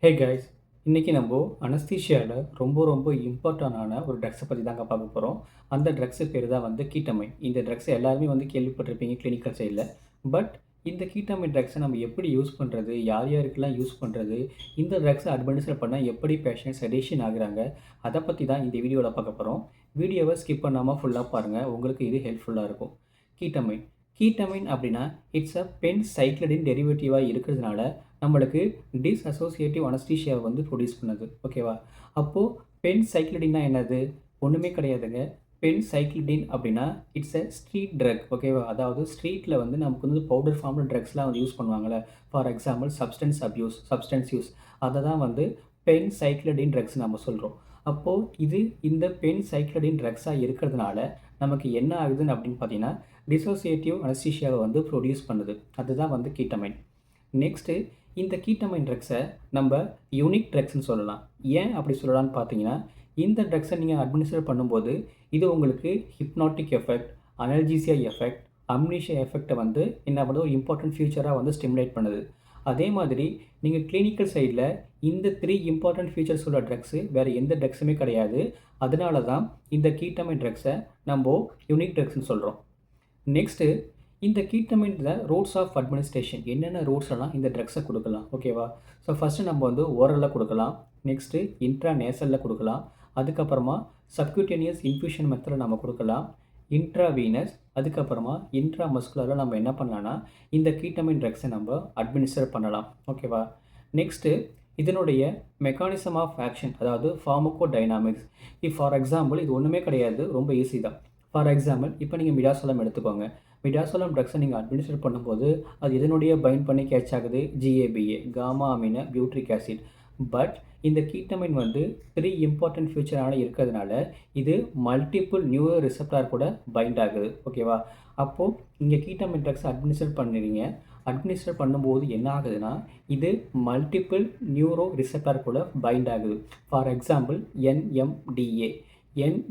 Hey guys, இன்றைக்கி நம்ம அனஸ்தீஷியாவில் ரொம்ப இம்பார்ட்டண்டான ஒரு ட்ரக்ஸை பற்றி தாங்க பார்க்க போகிறோம். அந்த ட்ரக்ஸு பேர் தான் வந்து கீட்டமைன். இந்த ட்ரக்ஸை எல்லாருமே வந்து கேள்விப்பட்டிருப்பீங்க கிளினிக்கல் சைடில். பட் இந்த கீட்டமைன் ட்ரக்ஸை நம்ம எப்படி யூஸ் பண்ணுறது, யார் யாருக்கெல்லாம் யூஸ் பண்ணுறது, இந்த ட்ரக்ஸை அட்மினிஸ்டர் பண்ணால் எப்படி பேஷண்ட் செடேஷன் ஆகுறாங்க, அதை பற்றி தான் இந்த வீடியோவில் பார்க்க போகிறோம். வீடியோவை ஸ்கிப் பண்ணாமல் ஃபுல்லாக பாருங்கள், உங்களுக்கு இது ஹெல்ப்ஃபுல்லாக இருக்கும். கீட்டமைன் கீட்டமைன் அப்படின்னா இட்ஸ் பென் சைக்ளடின் டெரிவேட்டிவாக இருக்கிறதுனால நம்மளுக்கு டிஸ்அசோசியேட்டிவ் அனஸ்தீஷியாவை வந்து ப்ரொடியூஸ் பண்ணுது. ஓகேவா? அப்போது பென் சைக்ளடின்னா என்னது? ஒன்றுமே கிடையாதுங்க. பென் சைக்ளடின் அப்படின்னா இட்ஸ் ஸ்ட்ரீட் ட்ரக். ஓகேவா? அதாவது ஸ்ட்ரீட்டில் வந்து நமக்கு வந்து பவுடர் ஃபார்மில் ட்ரக்ஸ்லாம் வந்து யூஸ் பண்ணுவாங்கள்ல. ஃபார் எக்ஸாம்பிள் சப்ஸ்டன்ஸ் யூஸ் அதை தான் வந்து பென் சைக்ளடின் ட்ரக்ஸ் நம்ம சொல்கிறோம். அப்போது இந்த பென் சைக்ளடின் ட்ரக்ஸாக இருக்கிறதுனால நமக்கு என்ன ஆகுதுன்னு அப்படின்னு பார்த்தீங்கன்னா டிசோசியேட்டிவ் அனஸ்தீஷியாவை வந்து ப்ரொடியூஸ் பண்ணுது. அதுதான் வந்து கீட்டமைன். நெக்ஸ்ட்டு இந்த கீட்டமைன் ட்ரக்ஸை நம்ம யூனிக் ட்ரக்ஸ்ன்னு சொல்லலாம். ஏன் அப்படி சொல்லலாம்னு பார்த்தீங்கன்னா, இந்த ட்ரக்ஸை நீங்கள் அட்மினிஸ்டர் பண்ணும்போது இது உங்களுக்கு ஹிப்னாட்டிக் எஃபெக்ட், அனல்ஜீசியா எஃபெக்ட், அம்னீஷியா எஃபெக்டை வந்து என்ன பண்ணுது, ஒரு இம்பார்ட்டன்ட் ஃபியூச்சராக வந்து ஸ்டிமுலேட் பண்ணுது. அதே மாதிரி நீங்கள் கிளினிக்கல் சைடில் இந்த 3 இம்பார்ட்டன்ட் ஃபீச்சர்ஸ் உள்ள ட்ரக்ஸு வேறு எந்த ட்ரக்ஸுமே கிடையாது. அதனால தான் இந்த கீட்டமைன் ட்ரக்ஸை நம்ம யூனிக் ட்ரக்ஸ்ன்னு சொல்கிறோம். நெக்ஸ்ட்டு இந்த கீட்டமைன்ல ரூட்ஸ் ஆஃப் அட்மினிஸ்ட்ரேஷன் என்னென்ன ரூட்ஸ்லாம் இந்த ட்ரக்ஸை கொடுக்கலாம். ஓகேவா? ஸோ ஃபஸ்ட்டு நம்ம வந்து ஓரலில் கொடுக்கலாம். நெக்ஸ்ட்டு இன்ட்ரா நேசலில் கொடுக்கலாம். அதுக்கப்புறமா சப்க்யூட்டேனியஸ் இன்ஃபியூஷன் மெத்தடில் நம்ம கொடுக்கலாம். இன்ட்ராவீனஸ், அதுக்கப்புறமா இன்ட்ரா மஸ்குலரில் நம்ம என்ன பண்ணலான்னா இந்த கீட்டமைன் ட்ரக்ஸை நம்ம அட்மினிஸ்டர் பண்ணலாம். ஓகேவா? நெக்ஸ்ட்டு இதனுடைய மெக்கானிசம் ஆஃப் ஆக்ஷன், அதாவது ஃபார்மகோ டைனாமிக்ஸ். ஃபார் எக்ஸாம்பிள் இது ஒன்றுமே கிடையாது, ரொம்ப ஈஸி தான். ஃபார் எக்ஸாம்பிள் இப்போ நீங்கள் மிடாசோலம் எடுத்துக்கோங்க. மிடாசோலம் ட்ரக்ஸை நீங்கள் அட்மினிஸ்டர் பண்ணும்போது அது இதனுடைய பைண்ட் பண்ணி கேட்ச் ஆகுது GABA, gamma amino butyric acid. But இந்த கீட்டமைன் வந்து 3 இம்பார்ட்டன்ட் ஃபியூச்சரான இருக்கிறதுனால இது மல்டிபிள் நியூரோ ரிசெப்டார் கூட பைண்ட் ஆகுது. ஓகேவா? அப்போது இங்கே கீட்டமைன் ட்ரக்ஸை அட்மினிஸ்டர் பண்ணும்போது என்ன ஆகுதுன்னா இது மல்டிபிள் நியூரோ ரிசெப்டார் கூட பைண்ட் ஆகுது. For example NMDA,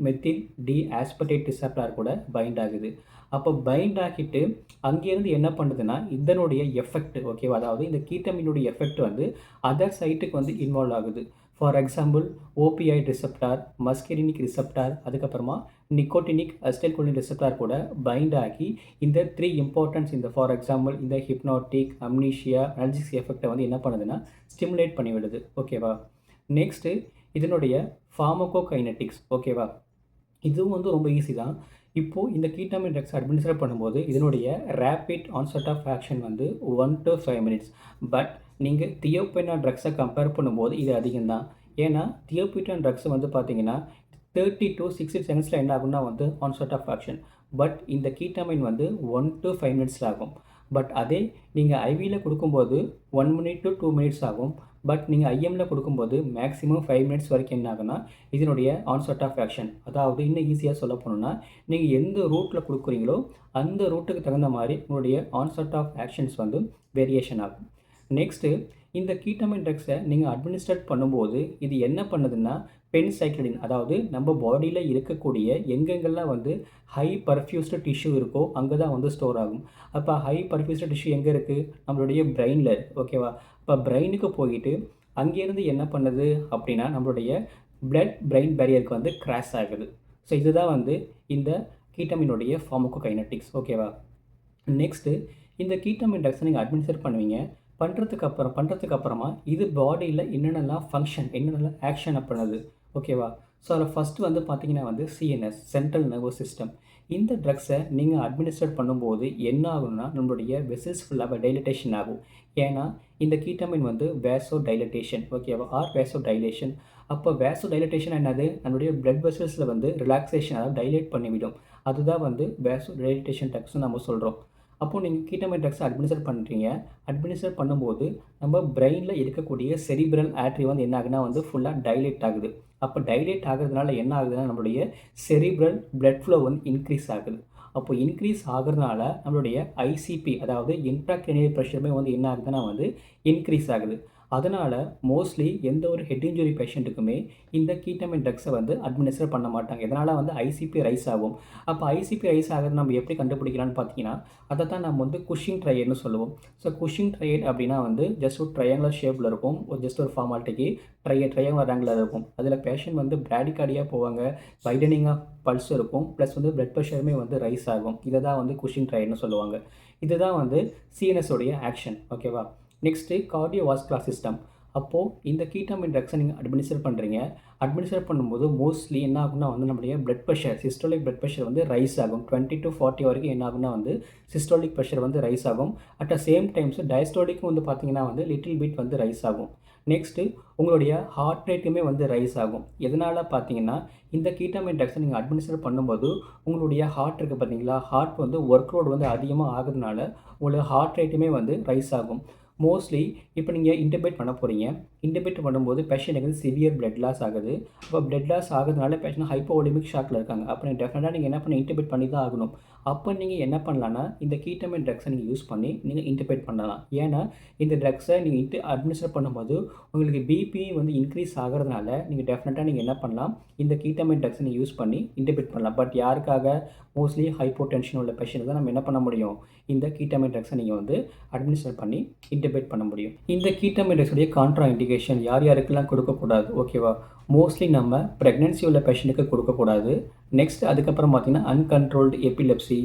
methyl D aspartate receptor கூட பைண்ட் ஆகுது. அப்போ பைண்ட் ஆகிட்டு அங்கேருந்து என்ன பண்ணுதுன்னா இதனுடைய எஃபெக்ட், ஓகேவா, அதாவது இந்த கீட்டமினுடைய எஃபெக்ட் வந்து அதர் சைட்டுக்கு வந்து இன்வால்வ் ஆகுது. For example opioid receptor, மஸ்கெரினிக் receptor, அதுக்கப்புறமா நிக்கோட்டினிக் அசிடைல்கோலின் ரிசெப்டார் கூட பைண்ட் ஆகி இந்த 3 இம்பார்ட்டன்ஸ், இந்த ஃபார் எக்ஸாம்பிள் இந்த ஹிப்னாட்டிக், அம்னீஷியா, அனல்ஜிக் எஃபெக்டை வந்து என்ன பண்ணுதுன்னா ஸ்டிமுலேட் பண்ணி விடுது. ஓகேவா? நெக்ஸ்ட்டு இதனுடைய ஃபார்மகோகைனெட்டிக்ஸ். ஓகேவா? இதுவும் வந்து ரொம்ப ஈஸி தான். இப்போது இந்த கீட்டமைன் ட்ரக்ஸ் அட்மினிஸ்டர் பண்ணும்போது இதனுடைய ரேபிட் ஆன்செட் ஆஃப் ஆக்ஷன் வந்து 1 to 5 minutes. பட் நீங்கள் தியோபெனான் ட்ரக்ஸை கம்பேர் பண்ணும்போது இது அதிகம் தான். ஏன்னா தியோபெனான் ட்ரக்ஸ் வந்து பார்த்தீங்கன்னா 30 to 60 செகண்ட்ஸில் என்ன ஆகும்னா வந்து ஆன்செட் ஆஃப் ஆக்ஷன். பட் இந்த கீட்டமைன் வந்து 1 to 5 minutes ஆகும். பட் அதே நீங்கள் ஐவியில் கொடுக்கும்போது 1 minute to 2 minutes ஆகும். பட் நீங்கள் ஐஎம்மில் கொடுக்கும்போது மேக்ஸிமம் 5 minutes வரைக்கும் என்ன ஆகுனா இதனுடைய ஆன்செட் ஆஃப் ஆக்ஷன். அதாவது இன்னும் ஈஸியாக சொல்ல போனோம்னா நீங்கள் எந்த ரூட்டில் கொடுக்குறீங்களோ அந்த ரூட்டுக்கு தகுந்த மாதிரி உங்களுடைய ஆன்செட் ஆஃப் ஆக்ஷன்ஸ் வந்து வேரியேஷன் ஆகும். நெக்ஸ்ட்டு இந்த கீட்டமைன் ட்ரக்ஸை நீங்கள் அட்மினிஸ்ட்ரேட் பண்ணும்போது இது என்ன பண்ணுதுன்னா பென் சைக்ளடின், அதாவது நம்ம பாடியில் இருக்கக்கூடிய எங்கெங்கெல்லாம் வந்து ஹை பர்ஃப்யூஸ்டு டிஷ்யூ இருக்கோ அங்கே தான் வந்து ஸ்டோர் ஆகும். அப்போ ஹை பர்ஃப்யூஸ்டு டிஷ்யூ எங்கே இருக்குது? நம்மளுடைய பிரெயினில் இருக்குது. ஓகேவா? இப்போ பிரெயினுக்கு போயிட்டு அங்கேருந்து என்ன பண்ணுது அப்படின்னா நம்மளுடைய பிளட் பிரெயின் பேரியருக்கு வந்து கிராஸ் ஆகுது. ஸோ இதுதான் வந்து இந்த கீட்டமினுடைய ஃபார்மகோகைனெட்டிக்ஸ். ஓகேவா? நெக்ஸ்ட்டு இந்த கீட்டமின் ட்ரக்ஸை நீங்கள் அட்மினிஸ்டர் பண்ணுவீங்க. பண்ணுறதுக்கு அப்புறமா இது பாடியில் என்னென்னலாம் ஃபங்க்ஷன், என்னென்னலாம் ஆக்ஷனை பண்ணுது. ஓகேவா? ஸோ அதில் ஃபஸ்ட்டு வந்து பார்த்தீங்கன்னா வந்து CNS, சென்ட்ரல் நர்வஸ் சிஸ்டம். இந்த ட்ரக்ஸை நீங்கள் அட்மினிஸ்டர் பண்ணும்போது என்ன ஆகும்னா நம்மளுடைய வெசல்ஸ் ஃபுல்லாக டைலட்டேஷன் ஆகும். ஏன்னா இந்த கீட்டமைன் வந்து வேசோ டைலட்டேஷன். ஓகேவா? வேசோ டைலேஷன். அப்போ வேசோ டைலட்டேஷன் என்னது? நம்மளுடைய பிளட் வெசல்ஸில் வந்து ரிலாக்ஸேஷன், அதாவது டைலேட் பண்ணிவிடும். அதுதான் வந்து வேசோ டைலட்டேஷன் ட்ரக்ஸ்னு நம்ம சொல்கிறோம். அப்போது நீங்கள் கீட்டமைன் ட்ரக்ஸை அட்மினிஸ்டர் பண்ணும்போது நம்ம பிரெயினில் இருக்கக்கூடிய செரிப்ரல் ஆர்ட்ரி வந்து என்ன ஆகுனா வந்து ஃபுல்லாக டைலேட் ஆகுது. அப்போ டைலேட் ஆகிறதுனால என்ன ஆகுதுன்னா நம்மளுடைய செரிப்ரல் பிளட் ஃப்ளோ வந்து இன்க்ரீஸ் ஆகுது. அப்போ இன்க்ரீஸ் ஆகிறதுனால நம்மளுடைய ICP, அதாவது இன்ட்ராக்ரேனியல் ப்ரெஷருமே வந்து என்ன ஆகுதுன்னா வந்து இன்க்ரீஸ் ஆகுது. அதனால் மோஸ்ட்லி எந்த ஒரு ஹெட் இன்ஜுரி பேஷண்ட்டுக்குமே இந்த கீட்டமைன் ட்ரக்ஸை வந்து அட்மினிஸ்டர் பண்ண மாட்டாங்க. இதனால் வந்து ஐசிபி ரைஸ் ஆகும். அப்போ ஐசிபி ரைஸ் ஆகிறது நம்ம எப்படி கண்டுபிடிக்கலாம்னு பார்த்தீங்கன்னா, அதை தான் நம்ம வந்து குஷிங் ட்ரையட்னு சொல்லுவோம். ஸோ குஷிங் ட்ரையட் அப்படின்னா வந்து ஜஸ்ட் ஒரு ட்ரையாங்குலர் ஷேப்பில் இருக்கும். ஜஸ்ட் ஒரு ஃபார்மாலிட்டிக்கு ட்ரையாங்குலர் ஆங்கிளில் இருக்கும். அதில் பேஷண்ட் வந்து பிராடிகார்டியாக போவாங்க. வைடனிங் ஆஃப் பல்ஸ் இருக்கும். ப்ளஸ் வந்து பிளட் ப்ரெஷருமே வந்து ரைஸ் ஆகும். இதை தான் வந்து குஷிங் ட்ரையட்னு சொல்லுவாங்க. இதுதான் வந்து சிஎன்எஸ் உடைய ஆக்ஷன். ஓகேவா? Next cardiovascular system. அப்போது இந்த கீட்டமைன் ட்ரக்ஸை நீங்கள் அட்மினிஸ்டர் பண்ணுறீங்க. அட்மினிஸ்டர் பண்ணும்போது மோஸ்ட்லி என்ன ஆகும்னா வந்து நம்மளுடைய blood pressure, systolic blood pressure வந்து ரைஸ் ஆகும். 20 to 40 வரைக்கும் என்ன ஆகும்னா வந்து சிஸ்டோலிக் ப்ரெஷர் வந்து ரைஸ் ஆகும். அட் த சேம் டைம்ஸ் டயஸ்டோலிக்கும் வந்து பார்த்தீங்கன்னா வந்து லிட்டில் பிட் வந்து ரைஸ் ஆகும். நெக்ஸ்ட்டு உங்களுடைய ஹார்ட் ரேட்டுமே வந்து ரைஸ் ஆகும். எதனால் பார்த்தீங்கன்னா, இந்த கீட்டமைன் ட்ரக்ஸை நீங்கள் அட்மினிஸ்டர் பண்ணும்போது உங்களுடைய ஹார்ட் இருக்குது பார்த்தீங்களா, ஹார்ட் வந்து ஒர்க் லோட் வந்து அதிகமாக ஆகுறதுனால உங்களுடைய ஹார்ட் ரேட்டுமே வந்து ரைஸ் ஆகும். மோஸ்ட்லி இப்போ நீங்கள் இன்டபேட் பண்ண போகிறீங்க. இன்டபேட் பண்ணும்போது பேஷண்ட்டுக்கு வந்து சிவியர் பிளட் லாஸ் ஆகுது. அப்போ பிளட் லாஸ் ஆகுறதுனால பேஷண்ட் ஹைப்போவோலிமிக் ஷாக்கில் இருக்காங்க. அப்போ நீங்கள் டெஃபினட்டாக நீங்கள் என்ன பண்ணி இன்டபேட் பண்ணி தான் ஆகணும். அப்போ நீங்கள் என்ன பண்ணலான்னா, இந்த கீட்டமைன் ட்ரக்ஸை நீங்கள் யூஸ் பண்ணி நீங்கள் இன்டபேட் பண்ணலாம். ஏன்னா இந்த ட்ரக்ஸை நீங்கள் அட்மினிஸ்டர் பண்ணும்போது உங்களுக்கு பிபி வந்து இன்க்ரீஸ் ஆகிறதுனால நீங்கள் டெஃபினட்டாக நீங்கள் என்ன பண்ணலாம், இந்த கீட்டமைன் ட்ரக்ஸை நீங்கள் யூஸ் பண்ணி இன்டபேட் பண்ணலாம். பட் யாருக்காக? மோஸ்ட்லி ஹைப்போடென்ஷன் உள்ள பேஷண்ட் தான் நம்ம என்ன பண்ண முடியும், இந்த கீட்டமைன் ட்ரக்ஸை நீங்கள் வந்து அட்மினிஸ்டர் பண்ணி இன்டபேட் பண்ண முடியும். இந்த கீட்டமைன் ட்ரக்ஸுடைய கான்ட்ரா இண்டிகேஷன் யார் யாருக்கெல்லாம் கொடுக்கக்கூடாது, ஓகேவா? மோஸ்ட்லி நம்ம ப்ரெக்னென்சி உள்ள பேஷண்ட்டுக்கு கொடுக்கக்கூடாது. நெக்ஸ்ட் அதுக்கப்புறம் பார்த்தீங்கன்னா uncontrolled epilepsy,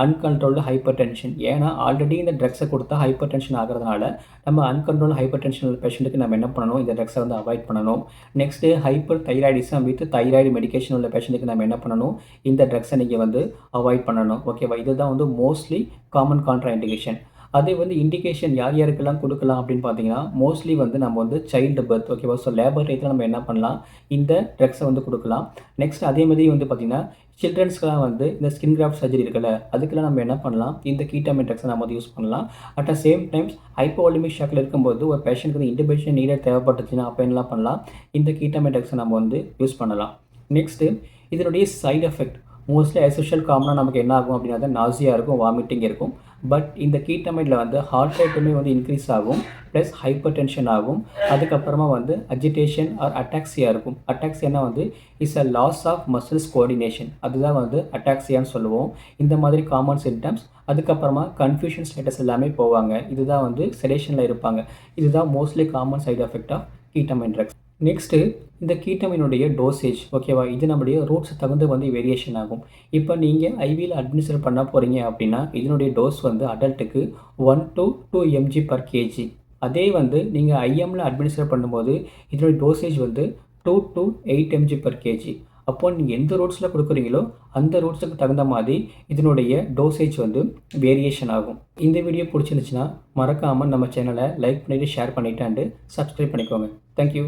uncontrolled hyper tension. ஏன்னா ஆல்ரெடி இந்த ட்ரக்ஸை கொடுத்தா ஹைப்பர் டென்ஷன் ஆகிறதுனால நம்ம அன்கண்ட்ரோல்டு ஹைப்பர் டென்ஷன் உள்ள பேஷண்ட்டுக்கு நம்ம என்ன பண்ணணும், இந்த ட்ரக்ஸை வந்து அவாய்ட் பண்ணணும். Next hyper thyroidism with thyroid medication உள்ள பேஷண்ட்டுக்கு நம்ம என்ன பண்ணணும், இந்த ட்ரக்ஸை நீங்கள் வந்து அவாய்ட் பண்ணணும். ஓகேவா? இதுதான் வந்து மோஸ்ட்லி காமன் கான்ட்ரா இண்டிகேஷன். அதே வந்து இண்டிகேஷன் யார் யாருக்கெல்லாம் கொடுக்கலாம் அப்படின்னு பார்த்தீங்கன்னா, மோஸ்ட்லி வந்து நம்ம வந்து சைல்டு பர்த், ஓகேவா? ஸோ லேபர் டைத்தில் நம்ம என்ன பண்ணலாம், இந்த ட்ரக்ஸை வந்து கொடுக்கலாம். நெக்ஸ்ட் அதே மாதிரி வந்து பார்த்திங்கன்னா சில்ட்ரன்ஸ்க்கெலாம் வந்து இந்த ஸ்கின் கிராஃப்ட் சர்ஜரி இருக்குல்ல, அதுக்கெல்லாம் நம்ம என்ன பண்ணலாம், இந்த கீட்டமைன் ட்ரக்ஸை நம்ம வந்து யூஸ் பண்ணலாம். அட் த சேம் டைம்ஸ் ஹைப்போவோலிமிக் ஷாக்கில் இருக்கும்போது ஒரு பேஷண்ட்க்கு வந்து இன்டபேஷன் நீடட் தேவைப்பட்டுச்சுன்னா அப்போ என்னலாம் பண்ணலாம், இந்த கீட்டமைன் ட்ரக்ஸை நம்ம வந்து யூஸ் பண்ணலாம். நெக்ஸ்ட்டு இதனுடைய சைடு எஃபெக்ட் மோஸ்ட்லி எசென்ஷியல் காமனாக நமக்கு என்ன ஆகும் அப்படின்னா நாசியா இருக்கும், வாமிட்டிங் இருக்கும். பட் இந்த கீட்டமைனில் வந்து ஹார்ட் ரேட்டுமே வந்து இன்க்ரீஸ் ஆகும், ப்ளஸ் ஹைப்பர் டென்ஷன் ஆகும். அதுக்கப்புறமா வந்து அஜிடேஷன் ஆர் அட்டாக்சியா இருக்கும். அட்டாக்சியானா வந்து is a loss of muscles coordination, அதுதான் வந்து அட்டாக்சியான்னு சொல்லுவோம். இந்த மாதிரி காமன் சிம்டம்ஸ். அதுக்கப்புறமா கன்ஃபியூஷன் ஸ்டேட்டஸ் எல்லாமே போவாங்க. இதுதான் வந்து செடேஷனில் இருப்பாங்க. இதுதான் mostly common side effect of ketamine drugs. Next இந்த கீட்டமைனுடைய டோசேஜ், ஓகேவா? இது நம்முடைய ரூட்ஸ் தகுந்து வந்து வேரியேஷன் ஆகும். இப்போ நீங்கள் ஐவியில் அட்மினிஸ்டர் பண்ண போகிறீங்க அப்படின்னா இதனுடைய டோஸ் வந்து அடல்ட்டுக்கு 1 to 2 mg/kg. அதே வந்து நீங்கள் ஐஎம்மில் அட்மினிஸ்டர் பண்ணும்போது இதனுடைய டோசேஜ் வந்து 2 to 8 mg/kg. அப்போது நீங்கள் எந்த ரூட்ஸில் கொடுக்குறீங்களோ அந்த ரூட்ஸுக்கு தகுந்த மாதிரி இதனுடைய டோசேஜ் வந்து வேரியேஷன் ஆகும். இந்த வீடியோ பிடிச்சிருந்துச்சுன்னா மறக்காமல் நம்ம சேனலை லைக் பண்ணிவிட்டு ஷேர் பண்ணிவிட்டு அண்டு சப்ஸ்கிரைப் பண்ணிக்கோங்க. தேங்க்யூ.